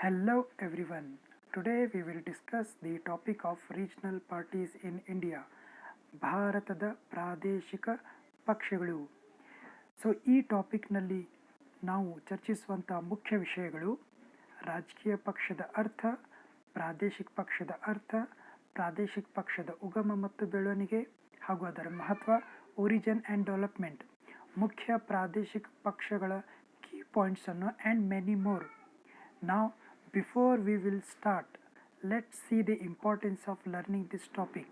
Hello everyone. Today we will discuss the topic of regional parties in India. ಭಾರತದ ಪ್ರಾದೇಶಿಕ ಪಕ್ಷಗಳು. ಈ ಟಾಪಿಕ್ನಲ್ಲಿ ನಾವು ಚರ್ಚಿಸುವಂಥ ಮುಖ್ಯ ವಿಷಯಗಳು ರಾಜಕೀಯ ಪಕ್ಷದ ಅರ್ಥ, ಪ್ರಾದೇಶಿಕ ಪಕ್ಷದ ಅರ್ಥ, ಪ್ರಾದೇಶಿಕ ಪಕ್ಷದ ಉಗಮ ಮತ್ತು ಬೆಳವಣಿಗೆ ಹಾಗೂ ಅದರ ಮಹತ್ವ, ಒರಿಜಿನ್ ಆ್ಯಂಡ್ ಡೆವಲಪ್ಮೆಂಟ್, ಮುಖ್ಯ ಪ್ರಾದೇಶಿಕ ಪಕ್ಷಗಳ ಕೀ ಪಾಯಿಂಟ್ಸನ್ನು and many more. Now, before we will start, let's see the importance of learning this topic.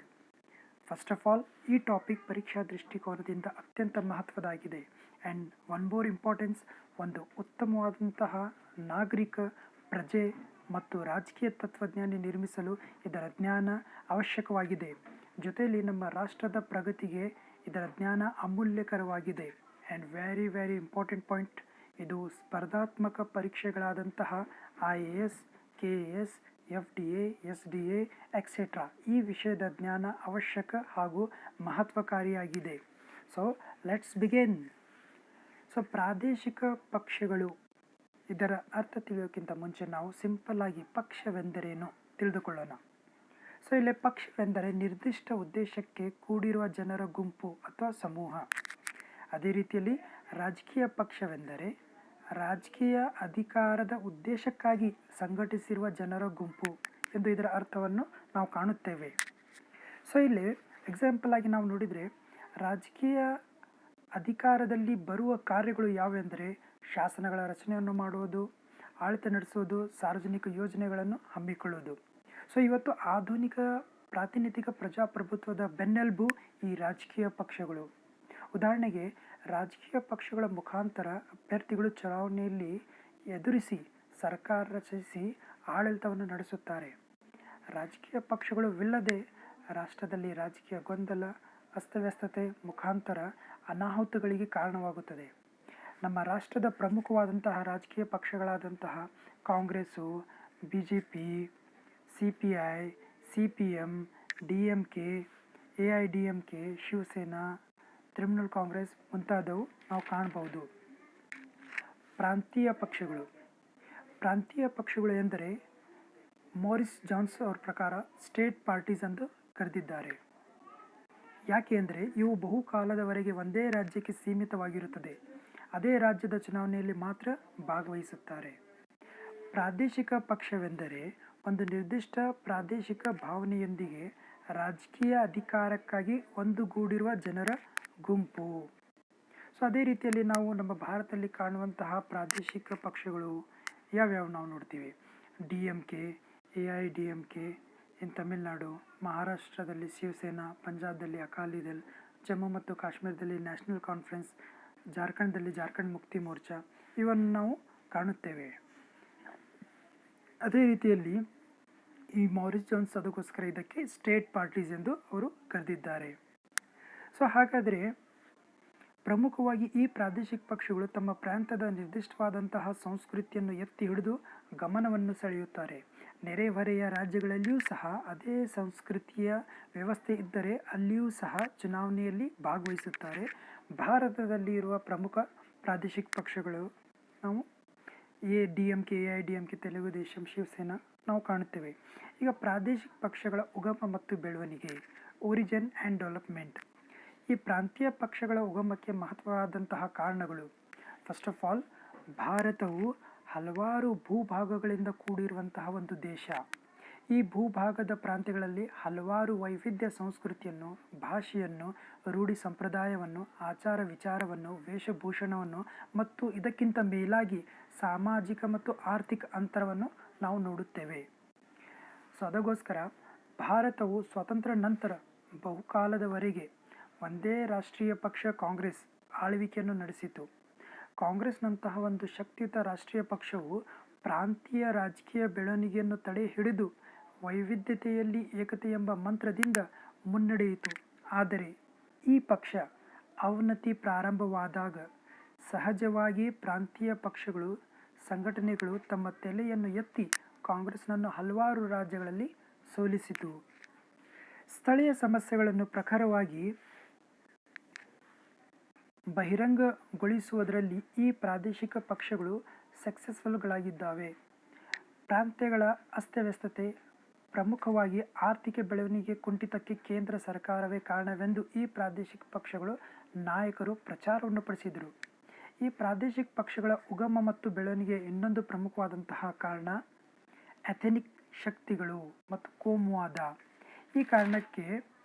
First of all, ಈ ಟಾಪಿಕ್ ಪರೀಕ್ಷಾ ದೃಷ್ಟಿಕೋನದಿಂದ ಅತ್ಯಂತ ಮಹತ್ವದಾಗಿದೆ. ಆ್ಯಂಡ್ ಒನ್ ಮೋರ್ ಇಂಪಾರ್ಟೆನ್ಸ್, ಒಂದು ಉತ್ತಮವಾದಂತಹ ನಾಗರಿಕ, ಪ್ರಜೆ ಮತ್ತು ರಾಜಕೀಯ ತತ್ವಜ್ಞಾನಿ ನಿರ್ಮಿಸಲು ಇದರ ಜ್ಞಾನ ಅವಶ್ಯಕವಾಗಿದೆ. ಜೊತೆಯಲ್ಲಿ ನಮ್ಮ ರಾಷ್ಟ್ರದ ಪ್ರಗತಿಗೆ ಇದರ ಜ್ಞಾನ ಅಮೂಲ್ಯಕರವಾಗಿದೆ. ಆ್ಯಂಡ್ ವೆರಿ ಇಂಪಾರ್ಟೆಂಟ್ ಪಾಯಿಂಟ್, ಇದು ಸ್ಪರ್ಧಾತ್ಮಕ ಪರೀಕ್ಷೆಗಳಾದಂತಹ IAS, KAS, FDA, SDA etcetera ಈ ವಿಷಯದ ಜ್ಞಾನ ಅವಶ್ಯಕ ಹಾಗೂ ಮಹತ್ವಕಾರಿಯಾಗಿದೆ. Let's begin. ಪ್ರಾದೇಶಿಕ ಪಕ್ಷಗಳು, ಇದರ ಅರ್ಥ ತಿಳಿಯೋಕ್ಕಿಂತ ಮುಂಚೆ ನಾವು ಸಿಂಪಲ್ ಆಗಿ ಪಕ್ಷವೆಂದರೇನು ತಿಳಿದುಕೊಳ್ಳೋಣ. ಇಲ್ಲಿ ಪಕ್ಷವೆಂದರೆ ನಿರ್ದಿಷ್ಟ ಉದ್ದೇಶಕ್ಕೆ ಕೂಡಿರುವ ಜನರ ಗುಂಪು ಅಥವಾ ಸಮೂಹ. ಅದೇ ರೀತಿಯಲ್ಲಿ ರಾಜಕೀಯ ಪಕ್ಷವೆಂದರೆ ರಾಜಕೀಯ ಅಧಿಕಾರದ ಉದ್ದೇಶಕ್ಕಾಗಿ ಸಂಘಟಿಸಿರುವ ಜನರ ಗುಂಪು ಎಂದು ಇದರ ಅರ್ಥವನ್ನು ನಾವು ಕಾಣುತ್ತೇವೆ. ಇಲ್ಲಿ ಎಕ್ಸಾಂಪಲ್ ಆಗಿ ನಾವು ನೋಡಿದರೆ, ರಾಜಕೀಯ ಅಧಿಕಾರದಲ್ಲಿ ಬರುವ ಕಾರ್ಯಗಳು ಯಾವೆಂದರೆ ಶಾಸನಗಳ ರಚನೆಯನ್ನು ಮಾಡುವುದು, ಆಡಳಿತ ನಡೆಸುವುದು, ಸಾರ್ವಜನಿಕ ಯೋಜನೆಗಳನ್ನು ಹಮ್ಮಿಕೊಳ್ಳುವುದು. ಇವತ್ತು ಆಧುನಿಕ ಪ್ರಾತಿನಿಧಿಕ ಪ್ರಜಾಪ್ರಭುತ್ವದ ಬೆನ್ನೆಲುಬು ಈ ರಾಜಕೀಯ ಪಕ್ಷಗಳು. ಉದಾಹರಣೆಗೆ, ರಾಜಕೀಯ ಪಕ್ಷಗಳ ಮುಖಾಂತರ ಅಭ್ಯರ್ಥಿಗಳು ಚುನಾವಣೆಯಲ್ಲಿ ಎದುರಿಸಿ ಸರ್ಕಾರ ರಚಿಸಿ ಆಡಳಿತವನ್ನು ನಡೆಸುತ್ತಾರೆ. ರಾಜಕೀಯ ಪಕ್ಷಗಳು ರಾಷ್ಟ್ರದಲ್ಲಿ ರಾಜಕೀಯ ಗೊಂದಲ, ಅಸ್ತವ್ಯಸ್ತತೆ ಮುಖಾಂತರ ಅನಾಹುತಗಳಿಗೆ ಕಾರಣವಾಗುತ್ತದೆ. ನಮ್ಮ ರಾಷ್ಟ್ರದ ಪ್ರಮುಖವಾದಂತಹ ರಾಜಕೀಯ ಪಕ್ಷಗಳಾದಂತಹ Congress, BJP, CPI, CPM, DMK, AIDMK, Shiv Sena, Trinamool Congress ಮುಂತಾದವು ನಾವು ಕಾಣಬಹುದು. ಪ್ರಾಂತೀಯ ಪಕ್ಷಗಳು ಎಂದರೆ ಮಾರಿಸ್ ಜಾನ್ಸ್ ಅವರ ಪ್ರಕಾರ ಸ್ಟೇಟ್ ಪಾರ್ಟೀಸ್ ಎಂದು ಕರೆದಿದ್ದಾರೆ. ಯಾಕೆ ಅಂದರೆ ಇವು ಬಹುಕಾಲದವರೆಗೆ ಒಂದೇ ರಾಜ್ಯಕ್ಕೆ ಸೀಮಿತವಾಗಿರುತ್ತದೆ. ಅದೇ ರಾಜ್ಯದ ಚುನಾವಣೆಯಲ್ಲಿ ಮಾತ್ರ ಭಾಗವಹಿಸುತ್ತಾರೆ. ಪ್ರಾದೇಶಿಕ ಪಕ್ಷವೆಂದರೆ ಒಂದು ನಿರ್ದಿಷ್ಟ ಪ್ರಾದೇಶಿಕ ಭಾವನೆಯೊಂದಿಗೆ ರಾಜಕೀಯ ಅಧಿಕಾರಕ್ಕಾಗಿ ಒಂದುಗೂಡಿರುವ ಜನರ ಗುಂಪು. ಅದೇ ರೀತಿಯಲ್ಲಿ ನಾವು ನಮ್ಮ ಭಾರತದಲ್ಲಿ ಕಾಣುವಂತಹ ಪ್ರಾದೇಶಿಕ ಪಕ್ಷಗಳು ಯಾವ್ಯಾವ ನಾವು ನೋಡ್ತೀವಿ. DMK, AIDMK ಇನ್ ತಮಿಳುನಾಡು, ಮಹಾರಾಷ್ಟ್ರದಲ್ಲಿ ಶಿವಸೇನಾ, ಪಂಜಾಬ್ದಲ್ಲಿ ಅಕಾಲಿದಳ್, ಜಮ್ಮು ಮತ್ತು ಕಾಶ್ಮೀರದಲ್ಲಿ ನ್ಯಾಷನಲ್ ಕಾನ್ಫರೆನ್ಸ್, ಜಾರ್ಖಂಡ್ದಲ್ಲಿ ಜಾರ್ಖಂಡ್ ಮುಕ್ತಿ ಮೋರ್ಚಾ ಇವನ್ನು ನಾವು ಕಾಣುತ್ತೇವೆ. ಅದೇ ರೀತಿಯಲ್ಲಿ ಈ ಮಾರಿಸ್ ಜಾನ್ಸ್ ಅದಕ್ಕೋಸ್ಕರ ಇದಕ್ಕೆ ಸ್ಟೇಟ್ ಪಾರ್ಟೀಸ್ ಎಂದು ಅವರು ಕರೆದಿದ್ದಾರೆ. ಹಾಗಾದರೆ ಪ್ರಮುಖವಾಗಿ ಈ ಪ್ರಾದೇಶಿಕ ಪಕ್ಷಗಳು ತಮ್ಮ ಪ್ರಾಂತದ ನಿರ್ದಿಷ್ಟವಾದಂತಹ ಸಂಸ್ಕೃತಿಯನ್ನು ಎತ್ತಿ ಹಿಡಿದು ಗಮನವನ್ನು ಸೆಳೆಯುತ್ತಾರೆ. ನೆರೆಹೊರೆಯ ರಾಜ್ಯಗಳಲ್ಲಿಯೂ ಸಹ ಅದೇ ಸಂಸ್ಕೃತಿಯ ವ್ಯವಸ್ಥೆ ಇದ್ದರೆ ಅಲ್ಲಿಯೂ ಸಹ ಚುನಾವಣೆಯಲ್ಲಿ ಭಾಗವಹಿಸುತ್ತಾರೆ. ಭಾರತದಲ್ಲಿ ಇರುವ ಪ್ರಮುಖ ಪ್ರಾದೇಶಿಕ ಪಕ್ಷಗಳು ನಾವು DMK, AIDMK, ತೆಲುಗು ದೇಶಂ, ಶಿವಸೇನಾ ನಾವು ಕಾಣುತ್ತೇವೆ. ಈಗ ಪ್ರಾದೇಶಿಕ ಪಕ್ಷಗಳ ಉಗಮ ಮತ್ತು ಬೆಳವಣಿಗೆ, ಒರಿಜಿನ್ ಆ್ಯಂಡ್ ಡೆವಲಪ್ಮೆಂಟ್. ಈ ಪ್ರಾಂತೀಯ ಪಕ್ಷಗಳ ಉಗಮಕ್ಕೆ ಮಹತ್ವವಾದಂತಹ ಕಾರಣಗಳು. ಫಸ್ಟ್ ಆಫ್ ಆಲ್, ಭಾರತವು ಹಲವಾರು ಭೂಭಾಗಗಳಿಂದ ಕೂಡಿರುವಂತಹ ಒಂದು ದೇಶ. ಈ ಭೂಭಾಗದ ಪ್ರಾಂತ್ಯಗಳಲ್ಲಿ ಹಲವಾರು ವೈವಿಧ್ಯ ಸಂಸ್ಕೃತಿಯನ್ನು, ಭಾಷೆಯನ್ನು, ರೂಢಿ ಸಂಪ್ರದಾಯವನ್ನು, ಆಚಾರ ವಿಚಾರವನ್ನು, ವೇಷಭೂಷಣವನ್ನು ಮತ್ತು ಇದಕ್ಕಿಂತ ಮೇಲಾಗಿ ಸಾಮಾಜಿಕ ಮತ್ತು ಆರ್ಥಿಕ ಅಂತರವನ್ನು ನಾವು ನೋಡುತ್ತೇವೆ. ಅದಕ್ಕೋಸ್ಕರ ಭಾರತವು ಸ್ವಾತಂತ್ರ್ಯ ನಂತರ ಬಹುಕಾಲದವರೆಗೆ ಒಂದೇ ರಾಷ್ಟ್ರೀಯ ಪಕ್ಷ ಕಾಂಗ್ರೆಸ್ ಆಳ್ವಿಕೆಯನ್ನು ನಡೆಸಿತು. ಕಾಂಗ್ರೆಸ್ನಂತಹ ಒಂದು ಶಕ್ತಿಯುತ ರಾಷ್ಟ್ರೀಯ ಪಕ್ಷವು ಪ್ರಾಂತೀಯ ರಾಜಕೀಯ ಬೆಳವಣಿಗೆಯನ್ನು ತಡೆ ಹಿಡಿದು ವೈವಿಧ್ಯತೆಯಲ್ಲಿ ಏಕತೆ ಎಂಬ ಮಂತ್ರದಿಂದ ಮುನ್ನಡೆಯಿತು. ಆದರೆ ಈ ಪಕ್ಷ ಅವನತಿ ಪ್ರಾರಂಭವಾದಾಗ ಸಹಜವಾಗಿ ಪ್ರಾಂತೀಯ ಪಕ್ಷಗಳು, ಸಂಘಟನೆಗಳು ತಮ್ಮ ತಲೆಯನ್ನು ಎತ್ತಿ ಕಾಂಗ್ರೆಸ್ನನ್ನು ಹಲವಾರು ರಾಜ್ಯಗಳಲ್ಲಿ ಸೋಲಿಸಿತು. ಸ್ಥಳೀಯ ಸಮಸ್ಯೆಗಳನ್ನು ಪ್ರಖರವಾಗಿ ಬಹಿರಂಗಗೊಳಿಸುವುದರಲ್ಲಿ ಈ ಪ್ರಾದೇಶಿಕ ಪಕ್ಷಗಳು ಸಕ್ಸಸ್ಫುಲ್ಗಳಾಗಿದ್ದಾವೆ. ಪ್ರಾಂತ್ಯಗಳ ಅಸ್ತವ್ಯಸ್ತತೆ, ಪ್ರಮುಖವಾಗಿ ಆರ್ಥಿಕ ಬೆಳವಣಿಗೆ ಕುಂಠಿತಕ್ಕೆ ಕೇಂದ್ರ ಸರ್ಕಾರವೇ ಕಾರಣವೆಂದು ಈ ಪ್ರಾದೇಶಿಕ ಪಕ್ಷಗಳು ನಾಯಕರು ಪ್ರಚಾರವನ್ನು ಪಡಿಸಿದರು. ಈ ಪ್ರಾದೇಶಿಕ ಪಕ್ಷಗಳ ಉಗಮ ಮತ್ತು ಬೆಳವಣಿಗೆಯ ಇನ್ನೊಂದು ಪ್ರಮುಖವಾದಂತಹ ಕಾರಣ ಎಥೆನಿಕ್ ಶಕ್ತಿಗಳು ಮತ್ತು ಕೋಮುವಾದ. ಈ ಕಾರಣಕ್ಕೆ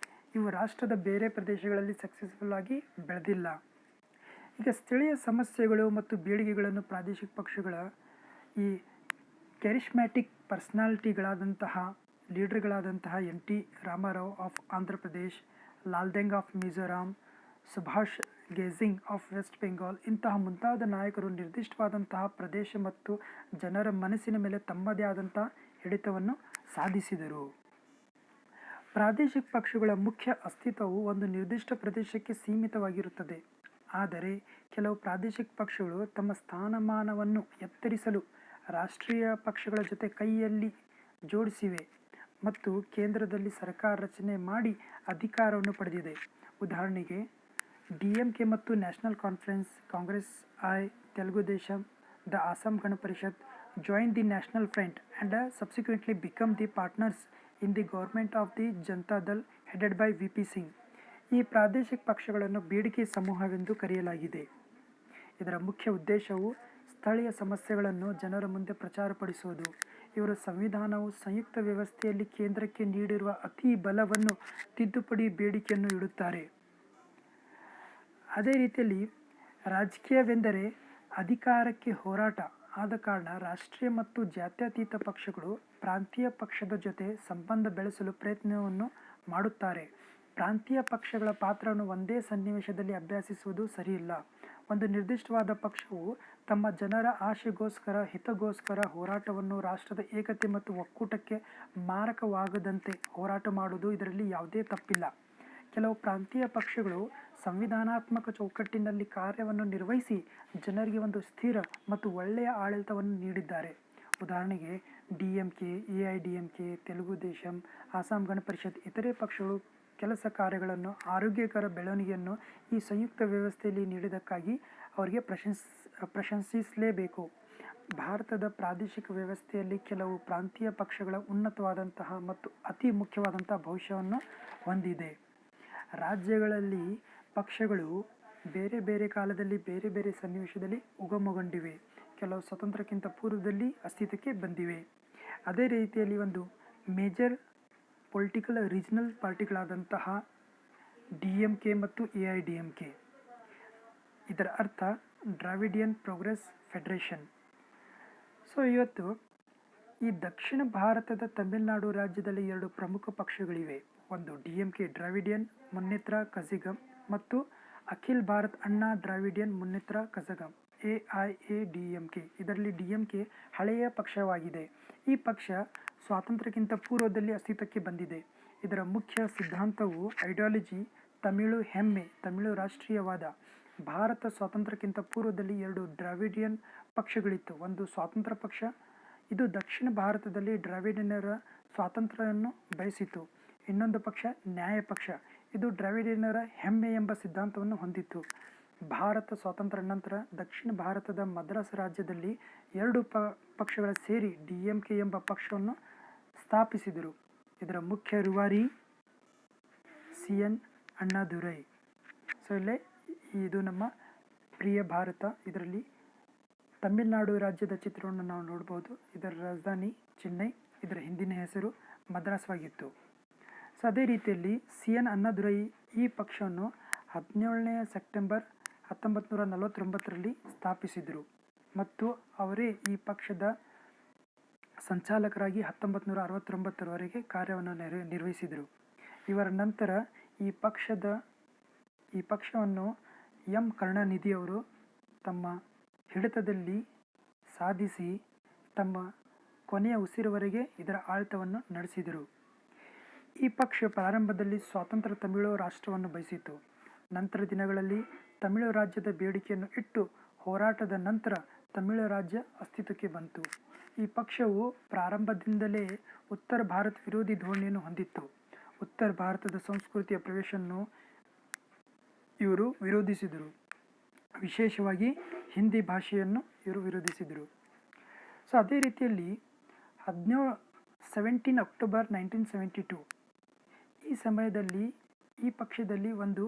ಇವು ರಾಷ್ಟ್ರದ ಬೇರೆ ಪ್ರದೇಶಗಳಲ್ಲಿ ಸಕ್ಸಸ್ಫುಲ್ ಆಗಿ ಬೆಳೆದಿಲ್ಲ. ಈಗ ಸ್ಥಳೀಯ ಸಮಸ್ಯೆಗಳು ಮತ್ತು ಬೇಡಿಕೆಗಳನ್ನು ಪ್ರಾದೇಶಿಕ ಪಕ್ಷಗಳ ಈ ಕೆರಿಸ್ಮ್ಯಾಟಿಕ್ ಪರ್ಸನಾಲಿಟಿಗಳಾದಂತಹ ಲೀಡರ್ಗಳಾದಂತಹ NT Rama Rao of Andhra Pradesh, ಲಾಲ್ದೆಂಗ್ of Mizoram, Subhash ಗೆಜಿಂಗ್ of West Bengal ಇಂತಹ ಮುಂತಾದ ನಾಯಕರು ನಿರ್ದಿಷ್ಟವಾದಂತಹ ಪ್ರದೇಶ ಮತ್ತು ಜನರ ಮನಸ್ಸಿನ ಮೇಲೆ ತಮ್ಮದೇ ಆದಂತಹ ಹಿಡಿತವನ್ನು ಸಾಧಿಸಿದರು. ಪ್ರಾದೇಶಿಕ ಪಕ್ಷಗಳ ಮುಖ್ಯ ಅಸ್ತಿತ್ವವು ಒಂದು ನಿರ್ದಿಷ್ಟ ಪ್ರದೇಶಕ್ಕೆ ಸೀಮಿತವಾಗಿರುತ್ತದೆ. ಆದರೆ ಕೆಲವು ಪ್ರಾದೇಶಿಕ ಪಕ್ಷಗಳು ತಮ್ಮ ಸ್ಥಾನಮಾನವನ್ನು ಎತ್ತರಿಸಲು ರಾಷ್ಟ್ರೀಯ ಪಕ್ಷಗಳ ಜೊತೆ ಕೈಯಲ್ಲಿ ಜೋಡಿಸಿವೆ ಮತ್ತು ಕೇಂದ್ರದಲ್ಲಿ ಸರ್ಕಾರ ರಚನೆ ಮಾಡಿ ಅಧಿಕಾರವನ್ನು ಪಡೆದಿದೆ. ಉದಾಹರಣೆಗೆ DMK ಮತ್ತು National Congress, Telugu Desam, the Assam Gana Parishad joined the National Front and subsequently become the partners in the government of the Janata Dal headed by VP Singh. ಈ ಪ್ರಾದೇಶಿಕ ಪಕ್ಷಗಳನ್ನು ಬೇಡಿಕೆ ಸಮೂಹವೆಂದು ಕರೆಯಲಾಗಿದೆ. ಇದರ ಮುಖ್ಯ ಉದ್ದೇಶವು ಸ್ಥಳೀಯ ಸಮಸ್ಯೆಗಳನ್ನು ಜನರ ಮುಂದೆ ಪ್ರಚಾರಪಡಿಸುವುದು. ಇವರ ಸಂವಿಧಾನವು ಸಂಯುಕ್ತ ವ್ಯವಸ್ಥೆಯಲ್ಲಿ ಕೇಂದ್ರಕ್ಕೆ ನೀಡಿರುವ ಅತಿ ಬಲವನ್ನು ತಿದ್ದುಪಡಿ ಬೇಡಿಕೆಯನ್ನು ಇಡುತ್ತಾರೆ. ಅದೇ ರೀತಿಯಲ್ಲಿ ರಾಜಕೀಯವೆಂದರೆ ಅಧಿಕಾರಕ್ಕೆ ಹೋರಾಟ. ಆದ ಕಾರಣ ರಾಷ್ಟ್ರೀಯ ಮತ್ತು ಜಾತ್ಯತೀತ ಪಕ್ಷಗಳು ಪ್ರಾಂತೀಯ ಪಕ್ಷದ ಜೊತೆ ಸಂಬಂಧ ಬೆಳೆಸಲು ಪ್ರಯತ್ನವನ್ನು ಮಾಡುತ್ತಾರೆ. ಪ್ರಾಂತೀಯ ಪಕ್ಷಗಳ ಪಾತ್ರವನ್ನು ಒಂದೇ ಸನ್ನಿವೇಶದಲ್ಲಿ ಅಭ್ಯಸಿಸುವುದು ಸರಿಯಿಲ್ಲ. ಒಂದು ನಿರ್ದಿಷ್ಟವಾದ ಪಕ್ಷವು ತಮ್ಮ ಜನರ ಆಶೆಗೋಸ್ಕರ, ಹಿತಗೋಸ್ಕರ ಹೋರಾಟವನ್ನು ರಾಷ್ಟ್ರದ ಏಕತೆ ಮತ್ತು ಒಕ್ಕೂಟಕ್ಕೆ ಮಾರಕವಾಗದಂತೆ ಹೋರಾಟ ಮಾಡುವುದು, ಇದರಲ್ಲಿ ಯಾವುದೇ ತಪ್ಪಿಲ್ಲ. ಕೆಲವು ಪ್ರಾಂತೀಯ ಪಕ್ಷಗಳು ಸಂವಿಧಾನಾತ್ಮಕ ಚೌಕಟ್ಟಿನಲ್ಲಿ ಕಾರ್ಯವನ್ನು ನಿರ್ವಹಿಸಿ ಜನರಿಗೆ ಒಂದು ಸ್ಥಿರ ಮತ್ತು ಒಳ್ಳೆಯ ಆಡಳಿತವನ್ನು ನೀಡಿದ್ದಾರೆ. ಉದಾಹರಣೆಗೆ DMK, AIDMK, ತೆಲುಗು ದೇಶಂ, ಅಸ್ಸಾಂ ಗಣ ಪರಿಷತ್ ಇತರೆ ಪಕ್ಷಗಳು ಕೆಲಸ ಕಾರ್ಯಗಳನ್ನು, ಆರೋಗ್ಯಕರ ಬೆಳವಣಿಗೆಯನ್ನು ಈ ಸಂಯುಕ್ತ ವ್ಯವಸ್ಥೆಯಲ್ಲಿ ನೀಡಿದ್ದಕ್ಕಾಗಿ ಅವರಿಗೆ ಪ್ರಶಂಸಿಸಲೇಬೇಕು. ಭಾರತದ ಪ್ರಾದೇಶಿಕ ವ್ಯವಸ್ಥೆಯಲ್ಲಿ ಕೆಲವು ಪ್ರಾಂತೀಯ ಪಕ್ಷಗಳ ಉನ್ನತವಾದಂತಹ ಮತ್ತು ಅತಿ ಮುಖ್ಯವಾದಂತಹ ಭವಿಷ್ಯವನ್ನು ಹೊಂದಿದೆ. ರಾಜ್ಯಗಳಲ್ಲಿ ಪಕ್ಷಗಳು ಬೇರೆ ಬೇರೆ ಕಾಲದಲ್ಲಿ ಬೇರೆ ಬೇರೆ ಸನ್ನಿವೇಶದಲ್ಲಿ ಉಗಮಗೊಂಡಿವೆ. ಕೆಲವು ಸ್ವತಂತ್ರಕ್ಕಿಂತ ಪೂರ್ವದಲ್ಲಿ ಅಸ್ತಿತ್ವಕ್ಕೆ ಬಂದಿವೆ. ಅದೇ ರೀತಿಯಲ್ಲಿ ಒಂದು ಮೇಜರ್ ಪೊಲಿಟಿಕಲ್ ರೀಜನಲ್ ಪಾರ್ಟಿಗಳಾದಂತಹ DMK ಮತ್ತು AIDMK, ಇದರ ಅರ್ಥ ಡ್ರಾವಿಡಿಯನ್ ಪ್ರೋಗ್ರೆಸ್ ಫೆಡರೇಷನ್. ಸೊ ಇವತ್ತು ಈ ದಕ್ಷಿಣ ಭಾರತದ ತಮಿಳುನಾಡು ರಾಜ್ಯದಲ್ಲಿ ಎರಡು ಪ್ರಮುಖ ಪಕ್ಷಗಳಿವೆ. ಒಂದು DMK ಡ್ರಾವಿಡಿಯನ್ ಮುನ್ನೇತ್ರ ಕಝಿಗಂ ಮತ್ತು ಅಖಿಲ್ ಭಾರತ್ ಅಣ್ಣಾ ದ್ರಾವಿಡಿಯನ್ ಮುನ್ನೇತ್ರ ಕಝಗಂ AIADMK. ಇದರಲ್ಲಿ DMK ಹಳೆಯ ಪಕ್ಷವಾಗಿದೆ. ಈ ಪಕ್ಷ ಸ್ವಾತಂತ್ರ್ಯಕ್ಕಿಂತ ಪೂರ್ವದಲ್ಲಿ ಅಸ್ತಿತ್ವಕ್ಕೆ ಬಂದಿದೆ. ಇದರ ಮುಖ್ಯ ಸಿದ್ಧಾಂತವು ಐಡಿಯಾಲಜಿ ತಮಿಳು ಹೆಮ್ಮೆ, ತಮಿಳು ರಾಷ್ಟ್ರೀಯವಾದ. ಭಾರತ ಸ್ವಾತಂತ್ರ್ಯಕ್ಕಿಂತ ಪೂರ್ವದಲ್ಲಿ ಎರಡು ದ್ರಾವಿಡಿಯನ್ ಪಕ್ಷಗಳಿತ್ತು. ಒಂದು ಸ್ವಾತಂತ್ರ್ಯ ಪಕ್ಷ, ಇದು ದಕ್ಷಿಣ ಭಾರತದಲ್ಲಿ ದ್ರಾವಿಡಿಯನ್ನರ ಸ್ವಾತಂತ್ರ್ಯವನ್ನು ಬಯಸಿತು. ಇನ್ನೊಂದು ಪಕ್ಷ ನ್ಯಾಯ ಪಕ್ಷ, ಇದು ದ್ರಾವಿಡಿಯನ್ನರ ಹೆಮ್ಮೆ ಎಂಬ ಸಿದ್ಧಾಂತವನ್ನು ಹೊಂದಿತ್ತು. ಭಾರತ ಸ್ವಾತಂತ್ರ್ಯ ನಂತರ ದಕ್ಷಿಣ ಭಾರತದ ಮದ್ರಾಸ್ ರಾಜ್ಯದಲ್ಲಿ ಎರಡು ಪಕ್ಷಗಳ ಸೇರಿ DMK ಎಂಬ ಪಕ್ಷವನ್ನು ಸ್ಥಾಪಿಸಿದರು. ಇದರ ಮುಖ್ಯ ರೂವಾರಿ CN ಅಣ್ಣಾದುರೈ. ಸೊ ಇಲ್ಲೇ ಇದು ನಮ್ಮ ಪ್ರಿಯ ಭಾರತ. ಇದರಲ್ಲಿ ತಮಿಳುನಾಡು ರಾಜ್ಯದ ಚಿತ್ರವನ್ನು ನಾವು ನೋಡ್ಬೋದು. ಇದರ ರಾಜಧಾನಿ ಚೆನ್ನೈ, ಇದರ ಹಿಂದಿನ ಹೆಸರು ಮದ್ರಾಸ್ವಾಗಿತ್ತು. ಸೊ ಅದೇ ರೀತಿಯಲ್ಲಿ CN ಅಣ್ಣಾದುರೈ ಈ ಪಕ್ಷವನ್ನು 17ನೇ ಸೆಪ್ಟೆಂಬರ್ 1949ರಲ್ಲಿ ಸ್ಥಾಪಿಸಿದರು ಮತ್ತು ಅವರೇ ಈ ಪಕ್ಷದ ಸಂಚಾಲಕರಾಗಿ 1969ರವರೆಗೆ ಕಾರ್ಯವನ್ನು ನಿರ್ವಹಿಸಿದರು. ಇವರ ನಂತರ ಈ ಪಕ್ಷವನ್ನು M ಕರುಣಾನಿಧಿಯವರು ತಮ್ಮ ಹಿಡಿತದಲ್ಲಿ ಸಾಧಿಸಿ ತಮ್ಮ ಕೊನೆಯ ಉಸಿರುವರೆಗೆ ಇದರ ಆಡಳಿತವನ್ನು ನಡೆಸಿದರು. ಈ ಪಕ್ಷ ಪ್ರಾರಂಭದಲ್ಲಿ ಸ್ವತಂತ್ರ ತಮಿಳು ರಾಷ್ಟ್ರವನ್ನು ಬಯಸಿತು. ನಂತರ ದಿನಗಳಲ್ಲಿ ತಮಿಳು ರಾಜ್ಯದ ಬೇಡಿಕೆಯನ್ನು ಇಟ್ಟು ಹೋರಾಟದ ನಂತರ ತಮಿಳು ರಾಜ್ಯ ಅಸ್ತಿತ್ವಕ್ಕೆ ಬಂತು. ಈ ಪಕ್ಷವು ಪ್ರಾರಂಭದಿಂದಲೇ ಉತ್ತರ ಭಾರತ ವಿರೋಧಿ ಧೋರಣೆಯನ್ನು ಹೊಂದಿತ್ತು. ಉತ್ತರ ಭಾರತದ ಸಂಸ್ಕೃತಿಯ ಪ್ರವೇಶವನ್ನು ಇವರು ವಿರೋಧಿಸಿದರು. ವಿಶೇಷವಾಗಿ ಹಿಂದಿ ಭಾಷೆಯನ್ನು ಇವರು ವಿರೋಧಿಸಿದರು. ಸೊ ಅದೇ ರೀತಿಯಲ್ಲಿ 17 ಅಕ್ಟೋಬರ್ 1972 ಈ ಸಮಯದಲ್ಲಿ ಈ ಪಕ್ಷದಲ್ಲಿ ಒಂದು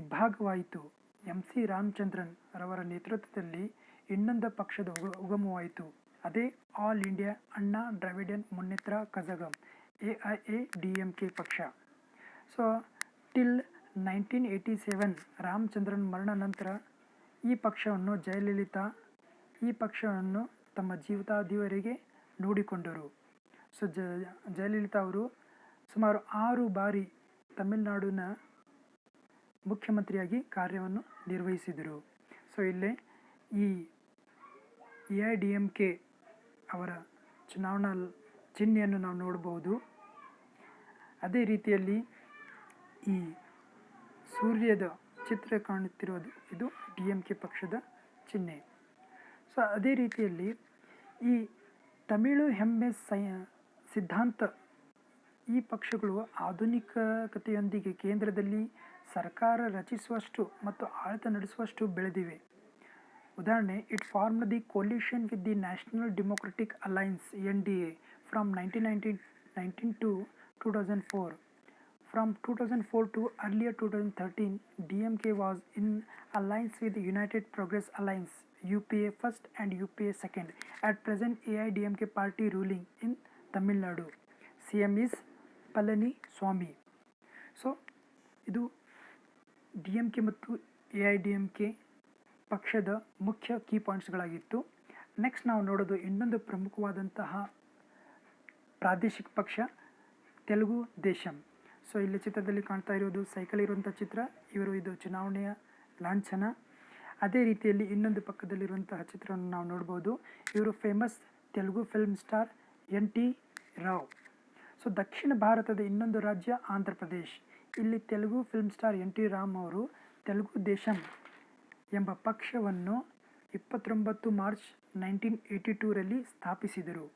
ಇಬ್ಬಾಗವಾಯಿತು. ಎಂ.ಸಿ. ರಾಮಚಂದ್ರನ್ ರವರ ನೇತೃತ್ವದಲ್ಲಿ ಇನ್ನೊಂದು ಪಕ್ಷದ ಉಗಮವಾಯಿತು. ಅದೇ ಆಲ್ ಇಂಡಿಯಾ ಅಣ್ಣಾ ದ್ರಾವಿಡನ್ ಮುನ್ನೇತ್ರ ಕಜಗಂ AIADMK ಪಕ್ಷ. ಸೊ ಟಿಲ್ 1987 ರಾಮಚಂದ್ರನ್ ಮರಣ ನಂತರ ಈ ಪಕ್ಷವನ್ನು ಜಯಲಲಿತಾ ಈ ಪಕ್ಷವನ್ನು ತಮ್ಮ ಜೀವಿತಾವಧಿಯವರೆಗೆ ನೋಡಿಕೊಂಡರು. ಸೊ ಜಯಲಲಿತಾ ಅವರು ಸುಮಾರು 6 ಬಾರಿ ತಮಿಳುನಾಡಿನ ಮುಖ್ಯಮಂತ್ರಿಯಾಗಿ ಕಾರ್ಯವನ್ನು ನಿರ್ವಹಿಸಿದರು. ಸೊ ಇಲ್ಲೇ ಈ AIADMK ಅವರ ಚುನಾವಣಾ ಚಿಹ್ನೆಯನ್ನು ನಾವು ನೋಡಬಹುದು. ಅದೇ ರೀತಿಯಲ್ಲಿ ಈ ಸೂರ್ಯದ ಚಿತ್ರ ಕಾಣುತ್ತಿರೋದು ಇದು DMK ಪಕ್ಷದ ಚಿಹ್ನೆ. ಸೊ ಅದೇ ರೀತಿಯಲ್ಲಿ ಈ ತಮಿಳು ಹೆಮ್ಮೆ ಸಿದ್ಧಾಂತ ಈ ಪಕ್ಷಗಳು ಆಧುನಿಕತೆಯೊಂದಿಗೆ ಕೇಂದ್ರದಲ್ಲಿ ಸರ್ಕಾರ ರಚಿಸುವಷ್ಟು ಮತ್ತು ಆಡಳಿತ ನಡೆಸುವಷ್ಟು ಬೆಳೆದಿವೆ. ಉದಾಹರಣೆ, it formed the coalition with the National Democratic Alliance NDA from 1919 to 2004. From 2004 to earlier 2013, DMK was in alliance with the United Progress Alliance UPA first and UPA second. At present, AIADMK party ruling in Tamil Nadu. CM is Palani-Swami. So ಇದು DMK ಮತ್ತು AIADMK ಪಕ್ಷದ ಮುಖ್ಯ key ಪಾಯಿಂಟ್ಸ್ಗಳಾಗಿತ್ತು. Next ನಾವು ನೋಡೋದು ಇನ್ನೊಂದು ಪ್ರಮುಖವಾದಂತಹ ಪ್ರಾದೇಶಿಕ ಪಕ್ಷ ತೆಲುಗು ದೇಶಂ. ಸೊ ಇಲ್ಲಿ ಚಿತ್ರದಲ್ಲಿ ಕಾಣ್ತಾ ಇರೋದು ಸೈಕಲ್ ಇರುವಂಥ ಚಿತ್ರ. ಇದು ಚುನಾವಣೆಯ ಲಾಂಛನ. ಅದೇ ರೀತಿಯಲ್ಲಿ ಇನ್ನೊಂದು ಪಕ್ಕದಲ್ಲಿರುವಂತಹ ಚಿತ್ರವನ್ನು ನಾವು ನೋಡ್ಬೋದು. ಇವರು famous Telugu film star NT Rao. So ದಕ್ಷಿಣ ಭಾರತದ ಇನ್ನೊಂದು ರಾಜ್ಯ ಆಂಧ್ರ ಪ್ರದೇಶ್. ಇಲ್ಲಿ Telugu film star NT Ram ಅವರು ತೆಲುಗು ದೇಶಂ ಎಂಬ ಪಕ್ಷವನ್ನು 29 ಮಾರ್ಚ್ 1982ರಲ್ಲಿ ಸ್ಥಾಪಿಸಿದರು.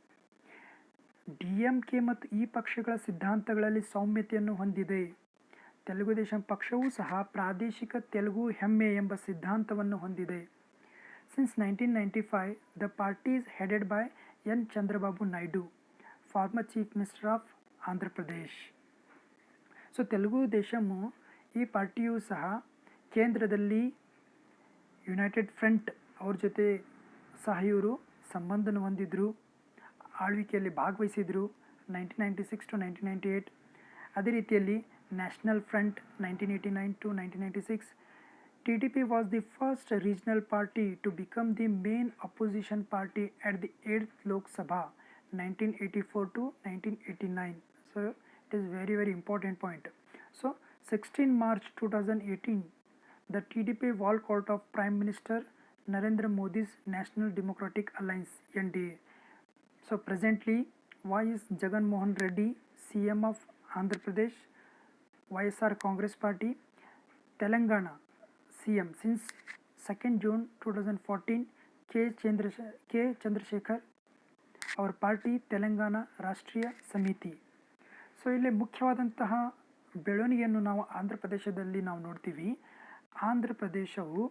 DMK ಮತ್ತು ಈ ಪಕ್ಷಗಳ ಸಿದ್ಧಾಂತಗಳಲ್ಲಿ ಸೌಮ್ಯತೆಯನ್ನು ಹೊಂದಿದೆ. ತೆಲುಗು ದೇಶಂ ಪಕ್ಷವೂ ಸಹ ಪ್ರಾದೇಶಿಕ ತೆಲುಗು ಹೆಮ್ಮೆ ಎಂಬ ಸಿದ್ಧಾಂತವನ್ನು ಹೊಂದಿದೆ. Since 1995 the party is headed by N. Chandrababu Naidu, former chief minister of Andhra Pradesh. So Telugu Desam ಈ ಪಾರ್ಟಿಯೂ ಸಹ ಕೇಂದ್ರದಲ್ಲಿ ಯುನೈಟೆಡ್ ಫ್ರಂಟ್ ಅವ್ರ ಜೊತೆ ಸಹ ಇವರು ಸಂಬಂಧನ ಹೊಂದಿದ್ರು, ಆಳ್ವಿಕೆಯಲ್ಲಿ ಭಾಗವಹಿಸಿದರು 1996 to 1998. ಅದೇ ರೀತಿಯಲ್ಲಿ national front 1989 to 1996. TDP was the first regional party to become the main opposition party at the 8th Lok Sabha 1984 to 1989. So it is very important point. So 16 March 2018 the TDP walked out of Prime Minister Narendra Modi's National Democratic Alliance NDA. So presently why is Jagan Mohan Reddy CM of Andhra Pradesh, YSR Congress Party, Telangana CM since 2nd June 2014, K. Chandrasekhar ಅವರ party Telangana ರಾಷ್ಟ್ರೀಯ ಸಮಿತಿ. So ಇಲ್ಲಿ ಮುಖ್ಯವಾದಂತಹ ಬೆಳವಣಿಗೆಯನ್ನು ನಾವು ಆಂಧ್ರ ಪ್ರದೇಶದಲ್ಲಿ ನಾವು ನೋಡ್ತೀವಿ. ಆಂಧ್ರ ಪ್ರದೇಶವು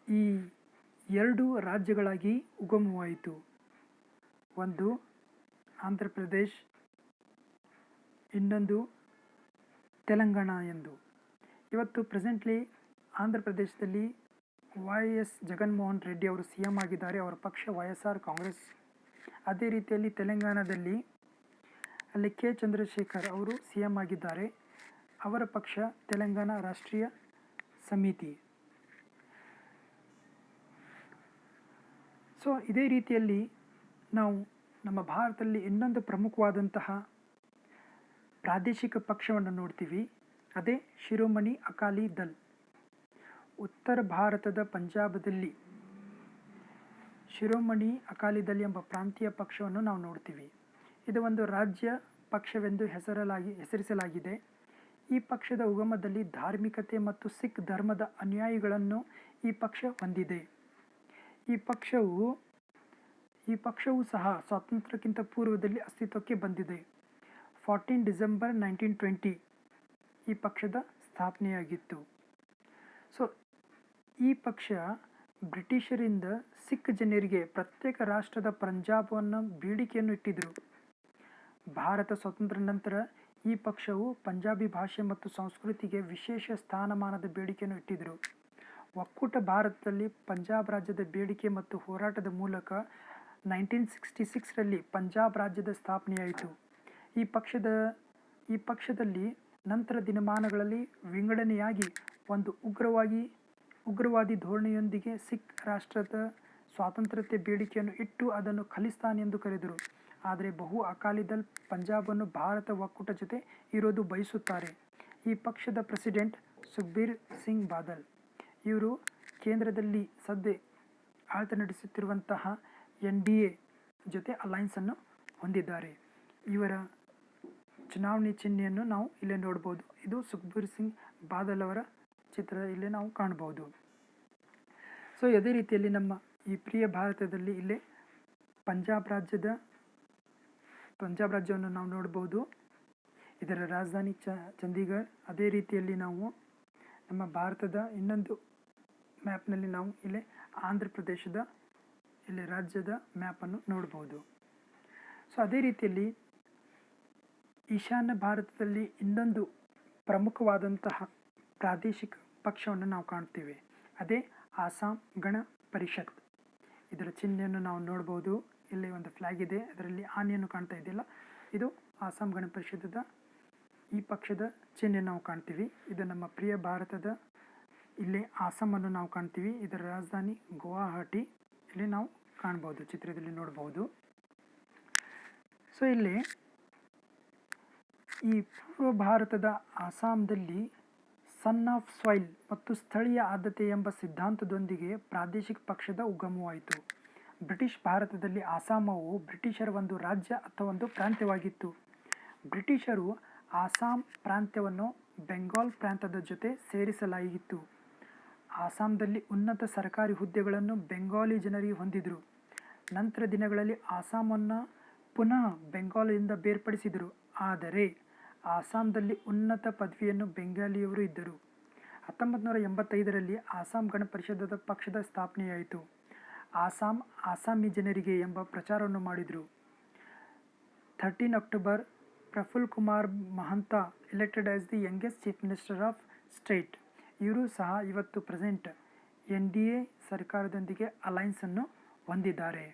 ಈ 2 ರಾಜ್ಯಗಳಾಗಿ ಉಗಮವಾಯಿತು. ಒಂದು ಆಂಧ್ರ ಪ್ರದೇಶ್, ಇನ್ನೊಂದು ತೆಲಂಗಾಣ ಎಂದು. ಇವತ್ತು ಪ್ರೆಸೆಂಟ್ಲಿ ಆಂಧ್ರ ಪ್ರದೇಶದಲ್ಲಿ YS ಜಗನ್ಮೋಹನ್ ರೆಡ್ಡಿ ಅವರು CM ಆಗಿದ್ದಾರೆ. ಅವರ ಪಕ್ಷ YSR ಕಾಂಗ್ರೆಸ್. ಅದೇ ರೀತಿಯಲ್ಲಿ ತೆಲಂಗಾಣದಲ್ಲಿ ಅಲ್ಲಿ K. ಚಂದ್ರಶೇಖರ್ ಅವರು CM ಆಗಿದ್ದಾರೆ. ಅವರ ಪಕ್ಷ ತೆಲಂಗಾಣ ರಾಷ್ಟ್ರೀಯ ಸಮಿತಿ. ಸೊ ಇದೇ ರೀತಿಯಲ್ಲಿ ನಾವು ನಮ್ಮ ಭಾರತದಲ್ಲಿ ಇನ್ನೊಂದು ಪ್ರಮುಖವಾದಂತಹ ಪ್ರಾದೇಶಿಕ ಪಕ್ಷವನ್ನು ನೋಡ್ತೀವಿ. ಅದೇ ಶಿರೋಮಣಿ ಅಕಾಲಿ ದಳ್. ಉತ್ತರ ಭಾರತದ ಪಂಜಾಬದಲ್ಲಿ ಶಿರೋಮಣಿ ಅಕಾಲಿ ದಳ್ ಎಂಬ ಪ್ರಾಂತೀಯ ಪಕ್ಷವನ್ನು ನಾವು ನೋಡ್ತೀವಿ. ಇದು ಒಂದು ರಾಜ್ಯ ಪಕ್ಷವೆಂದು ಹೆಸರಿಸಲಾಗಿದೆ. ಈ ಪಕ್ಷದ ಉಗಮದಲ್ಲಿ ಧಾರ್ಮಿಕತೆ ಮತ್ತು ಸಿಖ್ ಧರ್ಮದ ಅನುಯಾಯಿಗಳನ್ನು ಈ ಪಕ್ಷ ಹೊಂದಿದೆ. ಈ ಪಕ್ಷವು ಸಹ ಸ್ವಾತಂತ್ರ್ಯಕ್ಕಿಂತ ಪೂರ್ವದಲ್ಲಿ ಅಸ್ತಿತ್ವಕ್ಕೆ ಬಂದಿದೆ. 14 ಡಿಸೆಂಬರ್ 1920 ಈ ಪಕ್ಷದ ಸ್ಥಾಪನೆಯಾಗಿತ್ತು. ಸೊ ಈ ಪಕ್ಷ ಬ್ರಿಟಿಷರಿಂದ ಸಿಖ್ ಜನರಿಗೆ ಪ್ರತ್ಯೇಕ ರಾಷ್ಟ್ರದ ಪಂಜಾಬವನ್ನು ಬೇಡಿಕೆಯನ್ನು ಇಟ್ಟಿದ್ದರು. ಭಾರತ ಸ್ವಾತಂತ್ರ್ಯ ನಂತರ ಈ ಪಕ್ಷವು ಪಂಜಾಬಿ ಭಾಷೆ ಮತ್ತು ಸಂಸ್ಕೃತಿಗೆ ವಿಶೇಷ ಸ್ಥಾನಮಾನದ ಬೇಡಿಕೆಯನ್ನು ಇಟ್ಟಿದ್ದರು. ಒಕ್ಕೂಟ ಭಾರತದಲ್ಲಿ ಪಂಜಾಬ್ ರಾಜ್ಯದ ಬೇಡಿಕೆ ಮತ್ತು ಹೋರಾಟದ ಮೂಲಕ 1966ರಲ್ಲಿ ಪಂಜಾಬ್ ರಾಜ್ಯದ ಸ್ಥಾಪನೆಯಾಯಿತು. ಈ ಪಕ್ಷದಲ್ಲಿ ನಂತರ ದಿನಮಾನಗಳಲ್ಲಿ ವಿಂಗಡಣೆಯಾಗಿ ಒಂದು ಉಗ್ರವಾದಿ ಧೋರಣೆಯೊಂದಿಗೆ ಸಿಖ್ ರಾಷ್ಟ್ರದ ಸ್ವಾತಂತ್ರ್ಯತೆ ಬೇಡಿಕೆಯನ್ನು ಇಟ್ಟು ಅದನ್ನು ಖಲಿಸ್ತಾನ್ ಎಂದು ಕರೆದರು. ಆದರೆ ಬಹು ಅಕಾಲಿದಲ್ ಪಂಜಾಬನ್ನು ಭಾರತ ಒಕ್ಕೂಟ ಜೊತೆ ಇರೋದು ಬಯಸುತ್ತಾರೆ. ಈ ಪಕ್ಷದ ಪ್ರೆಸಿಡೆಂಟ್ ಸುಖ್ಬೀರ್ ಸಿಂಗ್ ಬಾದಲ್. ಇವರು ಕೇಂದ್ರದಲ್ಲಿ ಸದ್ಯ ಆಡಳಿತ ನಡೆಸುತ್ತಿರುವಂತಹ NDA ಜೊತೆ ಅಲೈನ್ಸನ್ನು ಹೊಂದಿದ್ದಾರೆ. ಇವರ ಚುನಾವಣೆ ಚಿಹ್ನೆಯನ್ನು ನಾವು ಇಲ್ಲೇ ನೋಡ್ಬೋದು. ಇದು ಸುಖ್ಬೀರ್ ಸಿಂಗ್ ಬಾದಲ್ ಅವರ ಚಿತ್ರ ಇಲ್ಲೇ ನಾವು ಕಾಣಬಹುದು. ಸೊ ಅದೇ ರೀತಿಯಲ್ಲಿ ನಮ್ಮ ಈ ಪ್ರಿಯ ಭಾರತದಲ್ಲಿ ಇಲ್ಲೇ ಪಂಜಾಬ್ ರಾಜ್ಯವನ್ನು ನಾವು ನೋಡ್ಬೋದು. ಇದರ ರಾಜಧಾನಿ ಚಂಡೀಗಢ. ಅದೇ ರೀತಿಯಲ್ಲಿ ನಾವು ನಮ್ಮ ಭಾರತದ ಇನ್ನೊಂದು ಮ್ಯಾಪ್ನಲ್ಲಿ ನಾವು ಇಲ್ಲೇ ಆಂಧ್ರ ಪ್ರದೇಶದ ಇಲ್ಲಿ ರಾಜ್ಯದ ಮ್ಯಾಪನ್ನು ನೋಡ್ಬೋದು. ಸೊ ಅದೇ ರೀತಿಯಲ್ಲಿ ಈಶಾನ್ಯ ಭಾರತದಲ್ಲಿ ಇನ್ನೊಂದು ಪ್ರಮುಖವಾದಂತಹ ಪ್ರಾದೇಶಿಕ ಪಕ್ಷವನ್ನು ನಾವು ಕಾಣ್ತೀವಿ. ಅದೇ ಆಸಾಂ ಗಣ ಪರಿಷತ್. ಇದರ ಚಿಹ್ನೆಯನ್ನು ನಾವು ನೋಡ್ಬೋದು. ಇಲ್ಲಿ ಒಂದು ಫ್ಲಾಗ್ ಇದೆ, ಅದರಲ್ಲಿ ಆನೆಯನ್ನು ಕಾಣ್ತಾ ಇದೆಯಲ್ಲ, ಇದು ಆಸಾಂ ಗಣ ಪರಿಷತ್ತದ ಈ ಪಕ್ಷದ ಚಿಹ್ನೆ ನಾವು ಕಾಣ್ತೀವಿ. ಇದು ನಮ್ಮ ಪ್ರಿಯ ಭಾರತದ ಇಲ್ಲಿ ಆಸಾಮನ್ನು ನಾವು ಕಾಣ್ತೀವಿ. ಇದರ ರಾಜಧಾನಿ ಗುವಾಹಟಿ ಇಲ್ಲಿ ನಾವು ಕಾಣ್ಬೋದು, ಚಿತ್ರದಲ್ಲಿ ನೋಡ್ಬೋದು. ಸೊ ಇಲ್ಲಿ ಈ ಪೂರ್ವ ಭಾರತದ ಆಸಾಂದಲ್ಲಿ ಸನ್ ಆಫ್ ಸಾಯಿಲ್ ಮತ್ತು ಸ್ಥಳೀಯ ಆದ್ಯತೆ ಎಂಬ ಸಿದ್ಧಾಂತದೊಂದಿಗೆ ಪ್ರಾದೇಶಿಕ ಪಕ್ಷದ ಉಗಮವಾಯಿತು. ಬ್ರಿಟಿಷ್ ಭಾರತದಲ್ಲಿ ಆಸಾಮವು ಬ್ರಿಟಿಷರ ಒಂದು ರಾಜ್ಯ ಅಥವಾ ಒಂದು ಪ್ರಾಂತ್ಯವಾಗಿತ್ತು. ಬ್ರಿಟಿಷರು ಆಸಾಂ ಪ್ರಾಂತ್ಯವನ್ನು ಬೆಂಗಾಲ್ ಪ್ರಾಂತ್ಯದ ಜೊತೆ ಸೇರಿಸಲಾಗಿತ್ತು. ಆಸಾಂದಲ್ಲಿ ಉನ್ನತ ಸರ್ಕಾರಿ ಹುದ್ದೆಗಳನ್ನು ಬೆಂಗಾಲಿ ಜನರಿಗೆ ಹೊಂದಿದರು. ನಂತರ ದಿನಗಳಲ್ಲಿ ಆಸಾಮನ್ನು ಪುನಃ ಬೆಂಗಾಲಿಯಿಂದ ಬೇರ್ಪಡಿಸಿದರು. ಆದರೆ ಆಸಾಂದಲ್ಲಿ ಉನ್ನತ ಪದವಿಯನ್ನು ಬೆಂಗಾಲಿಯವರು ಇದ್ದರು. 1985ರಲ್ಲಿ ಆಸಾಂ ಗಣ ಪರಿಷದ ಪಕ್ಷದ ಸ್ಥಾಪನೆಯಾಯಿತು. ಆಸಾಮಿ ಜನರಿಗೆ ಎಂಬ ಪ್ರಚಾರವನ್ನು ಮಾಡಿದರು. 13 October Prafulla Kumar Mahanta elected as the youngest chief minister of state. ಇವರು ಸಹ ಇವತ್ತು ಪ್ರೆಸೆಂಟ್ NDA ಸರ್ಕಾರದೊಂದಿಗೆ ಅಲೈನ್ಸನ್ನು ಹೊಂದಿದ್ದಾರೆ.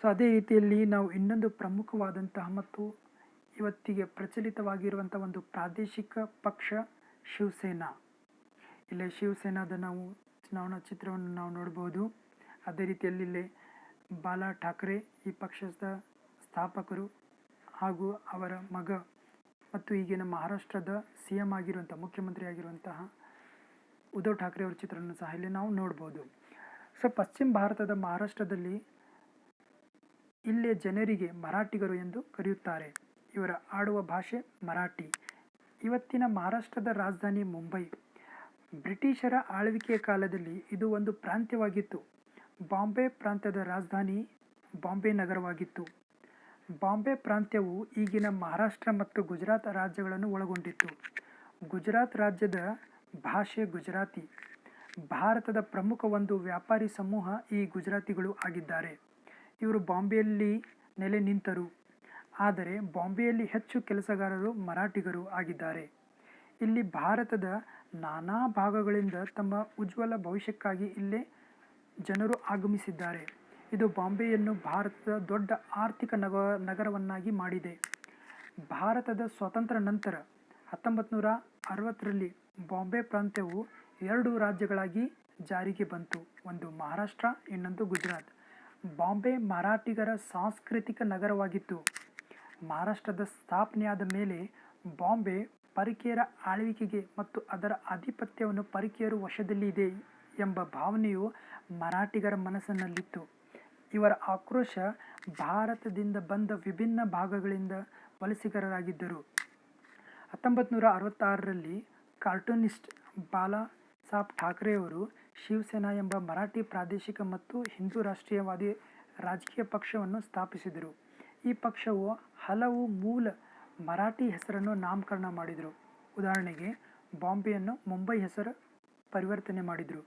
ಸೊ ಅದೇ ರೀತಿಯಲ್ಲಿ ನಾವು ಇನ್ನೊಂದು ಪ್ರಮುಖವಾದಂತಹ ಮತ್ತು ಇವತ್ತಿಗೆ ಪ್ರಚಲಿತವಾಗಿರುವಂಥ ಒಂದು ಪ್ರಾದೇಶಿಕ ಪಕ್ಷ ಶಿವಸೇನಾ. ಇಲ್ಲೇ ಶಿವಸೇನಾದ ನಾವು ಚುನಾವಣಾ ಚಿತ್ರವನ್ನು ನಾವು ನೋಡ್ಬೋದು. ಅದೇ ರೀತಿಯಲ್ಲಿ ಇಲ್ಲೇ ಬಾಲಾ ಠಾಕ್ರೆ ಈ ಪಕ್ಷದ ಸ್ಥಾಪಕರು ಹಾಗೂ ಅವರ ಮಗ ಮತ್ತು ಈಗಿನ ಮಹಾರಾಷ್ಟ್ರದ CM ಆಗಿರುವಂಥ ಮುಖ್ಯಮಂತ್ರಿ ಆಗಿರುವಂತಹ ಉದ್ಧವ್ ಠಾಕ್ರೆ ಅವರ ಚಿತ್ರವನ್ನು ಸಹ ಇಲ್ಲಿ ನಾವು ನೋಡ್ಬೋದು. ಸೊ ಪಶ್ಚಿಮ ಭಾರತದ ಮಹಾರಾಷ್ಟ್ರದಲ್ಲಿ ಇಲ್ಲೇ ಜನರಿಗೆ ಮರಾಠಿಗರು ಎಂದು ಕರೆಯುತ್ತಾರೆ. ಇವರ ಆಡುವ ಭಾಷೆ ಮರಾಠಿ. ಇವತ್ತಿನ ಮಹಾರಾಷ್ಟ್ರದ ರಾಜಧಾನಿ ಮುಂಬೈ. ಬ್ರಿಟಿಷರ ಆಳ್ವಿಕೆಯ ಕಾಲದಲ್ಲಿ ಇದು ಒಂದು ಪ್ರಾಂತ್ಯವಾಗಿತ್ತು. ಬಾಂಬೆ ಪ್ರಾಂತ್ಯದ ರಾಜಧಾನಿ ಬಾಂಬೆ ನಗರವಾಗಿತ್ತು. ಬಾಂಬೆ ಪ್ರಾಂತ್ಯವು ಈಗಿನ ಮಹಾರಾಷ್ಟ್ರ ಮತ್ತು ಗುಜರಾತ್ ರಾಜ್ಯಗಳನ್ನು ಒಳಗೊಂಡಿತ್ತು. ಗುಜರಾತ್ ರಾಜ್ಯದ ಭಾಷೆ ಗುಜರಾತಿ. ಭಾರತದ ಪ್ರಮುಖ ಒಂದು ವ್ಯಾಪಾರಿ ಸಮೂಹ ಈ ಗುಜರಾತಿಗಳು ಆಗಿದ್ದಾರೆ. ಇವರು ಬಾಂಬೆಯಲ್ಲಿ ನೆಲೆ ನಿಂತರು. ಆದರೆ ಬಾಂಬೆಯಲ್ಲಿ ಹೆಚ್ಚು ಕೆಲಸಗಾರರು ಮರಾಠಿಗರು ಆಗಿದ್ದಾರೆ. ಇಲ್ಲಿ ಭಾರತದ ನಾನಾ ಭಾಗಗಳಿಂದ ತಮ್ಮ ಉಜ್ವಲ ಭವಿಷ್ಯಕ್ಕಾಗಿ ಇಲ್ಲೇ ಜನರು ಆಗಮಿಸಿದ್ದಾರೆ. ಇದು ಬಾಂಬೆಯನ್ನು ಭಾರತದ ದೊಡ್ಡ ಆರ್ಥಿಕ ನಗರವನ್ನಾಗಿ ಮಾಡಿದೆ. ಭಾರತದ ಸ್ವಾತಂತ್ರ್ಯ ನಂತರ 1960ರಲ್ಲಿ ಬಾಂಬೆ ಪ್ರಾಂತ್ಯವು 2 ರಾಜ್ಯಗಳಾಗಿ ಜಾರಿಗೆ ಬಂತು. ಒಂದು ಮಹಾರಾಷ್ಟ್ರ, ಇನ್ನೊಂದು ಗುಜರಾತ್. ಬಾಂಬೆ ಮರಾಠಿಗರ ಸಾಂಸ್ಕೃತಿಕ ನಗರವಾಗಿತ್ತು. ಮಹಾರಾಷ್ಟ್ರದ ಸ್ಥಾಪನೆಯಾದ ಮೇಲೆ ಬಾಂಬೆ ಪರಕೀಯರ ಆಳ್ವಿಕೆಗೆ ಮತ್ತು ಅದರ ಆಧಿಪತ್ಯವನ್ನು ಪರಕೀಯರು ವಶದಲ್ಲಿ ಇದೆ ಎಂಬ ಭಾವನೆಯು ಮರಾಠಿಗರ ಮನಸ್ಸಿನಲ್ಲಿತ್ತು. ಇವರ ಆಕ್ರೋಶ ಭಾರತದಿಂದ ಬಂದ ವಿಭಿನ್ನ ಭಾಗಗಳಿಂದ ವಲಸಿಗರಾಗಿದ್ದರು. 1966ರಲ್ಲಿ ಕಾರ್ಟೂನಿಸ್ಟ್ ಬಾಲಾ ಸಾಬ್ ಠಾಕ್ರೆಯವರು ಶಿವಸೇನಾ ಎಂಬ ಮರಾಠಿ ಪ್ರಾದೇಶಿಕ ಮತ್ತು ಹಿಂದೂ ರಾಷ್ಟ್ರೀಯವಾದಿ ರಾಜಕೀಯ ಪಕ್ಷವನ್ನು ಸ್ಥಾಪಿಸಿದರು. ಈ ಪಕ್ಷವು ಹಲವು ಮೂಲ ಮರಾಠಿ ಹೆಸರನ್ನು ನಾಮಕರಣ ಮಾಡಿದರು. ಉದಾಹರಣೆಗೆ ಬಾಂಬೆಯನ್ನು ಮುಂಬೈ ಹೆಸರು ಪರಿವರ್ತನೆ ಮಾಡಿದರು.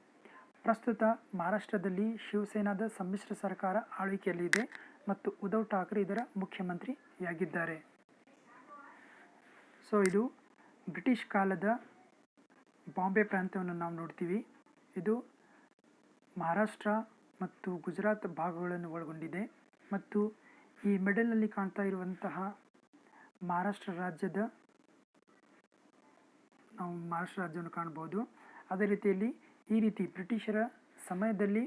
ಪ್ರಸ್ತುತ ಮಹಾರಾಷ್ಟ್ರದಲ್ಲಿ ಶಿವಸೇನಾದ ಸಮ್ಮಿಶ್ರ ಸರ್ಕಾರ ಆಳ್ವಿಕೆಯಲ್ಲಿದೆ ಮತ್ತು ಉದ್ಧವ್ ಠಾಕ್ರೆ ಇದರ ಮುಖ್ಯಮಂತ್ರಿಯಾಗಿದ್ದಾರೆ. ಸೊ ಇದು ಬ್ರಿಟಿಷ್ ಕಾಲದ ಬಾಂಬೆ ಪ್ರಾಂತ್ಯವನ್ನು ನಾವು ನೋಡ್ತೀವಿ. ಇದು ಮಹಾರಾಷ್ಟ್ರ ಮತ್ತು ಗುಜರಾತ್ ಭಾಗಗಳನ್ನು ಒಳಗೊಂಡಿದೆ ಮತ್ತು ಈ ಮಿಡಲ್ನಲ್ಲಿ ಕಾಣ್ತಾ ಇರುವಂತಹ ಮಹಾರಾಷ್ಟ್ರ ರಾಜ್ಯವನ್ನು ಕಾಣ್ಬೋದು. ಅದೇ ರೀತಿಯಲ್ಲಿ ಈ ರೀತಿ ಬ್ರಿಟಿಷರ ಸಮಯದಲ್ಲಿ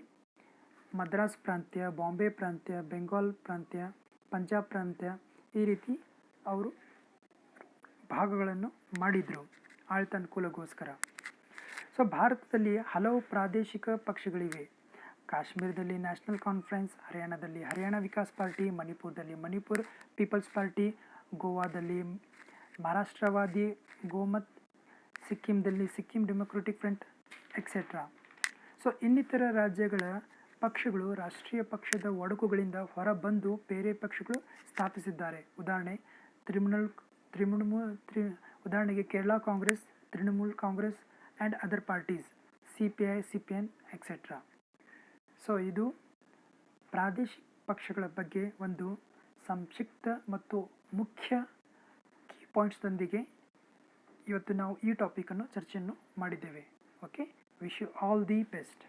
ಮದ್ರಾಸ್ ಪ್ರಾಂತ್ಯ, ಬಾಂಬೆ ಪ್ರಾಂತ್ಯ, ಬೆಂಗಾಲ್ ಪ್ರಾಂತ್ಯ, ಪಂಜಾಬ್ ಪ್ರಾಂತ್ಯ ಈ ರೀತಿ ಅವರು ಭಾಗಗಳನ್ನು ಮಾಡಿದರು ಆಡಳಿತ ಅನುಕೂಲಕ್ಕೋಸ್ಕರ. ಸೊ ಭಾರತದಲ್ಲಿ ಹಲವು ಪ್ರಾದೇಶಿಕ ಪಕ್ಷಗಳಿವೆ. ಕಾಶ್ಮೀರದಲ್ಲಿ ನ್ಯಾಷನಲ್ ಕಾನ್ಫರೆನ್ಸ್, ಹರಿಯಾಣದಲ್ಲಿ ಹರಿಯಾಣ ವಿಕಾಸ್ ಪಾರ್ಟಿ, ಮಣಿಪುರದಲ್ಲಿ ಮಣಿಪುರ್ ಪೀಪಲ್ಸ್ ಪಾರ್ಟಿ, ಗೋವಾದಲ್ಲಿ ಮಹಾರಾಷ್ಟ್ರವಾದಿ ಗೋಮತ್, ಸಿಕ್ಕಿಂದಲ್ಲಿ Sikkim democratic front etcetera. So ಇನ್ನಿತರ ರಾಜ್ಯಗಳ ಪಕ್ಷಗಳು ರಾಷ್ಟ್ರೀಯ ಪಕ್ಷದ ಒಡಕುಗಳಿಂದ ಹೊರಬಂದು ಬೇರೆ ಪಕ್ಷಗಳು ಸ್ಥಾಪಿಸಿದ್ದಾರೆ. ಉದಾಹರಣೆಗೆ Kerala Congress, Trinamool Congress and other parties, CPI, CPN etcetera. So ಇದು ಪ್ರಾದೇಶಿಕ ಪಕ್ಷಗಳ ಬಗ್ಗೆ ಒಂದು ಸಂಕ್ಷಿಪ್ತ ಮತ್ತು ಮುಖ್ಯ ಕೀ ಪಾಯಿಂಟ್ಸ್ದೊಂದಿಗೆ ಇವತ್ತು ನಾವು ಈ ಟಾಪಿಕನ್ನು ಚರ್ಚೆಯನ್ನು ಮಾಡಿದ್ದೇವೆ. Okay, wish you all the best.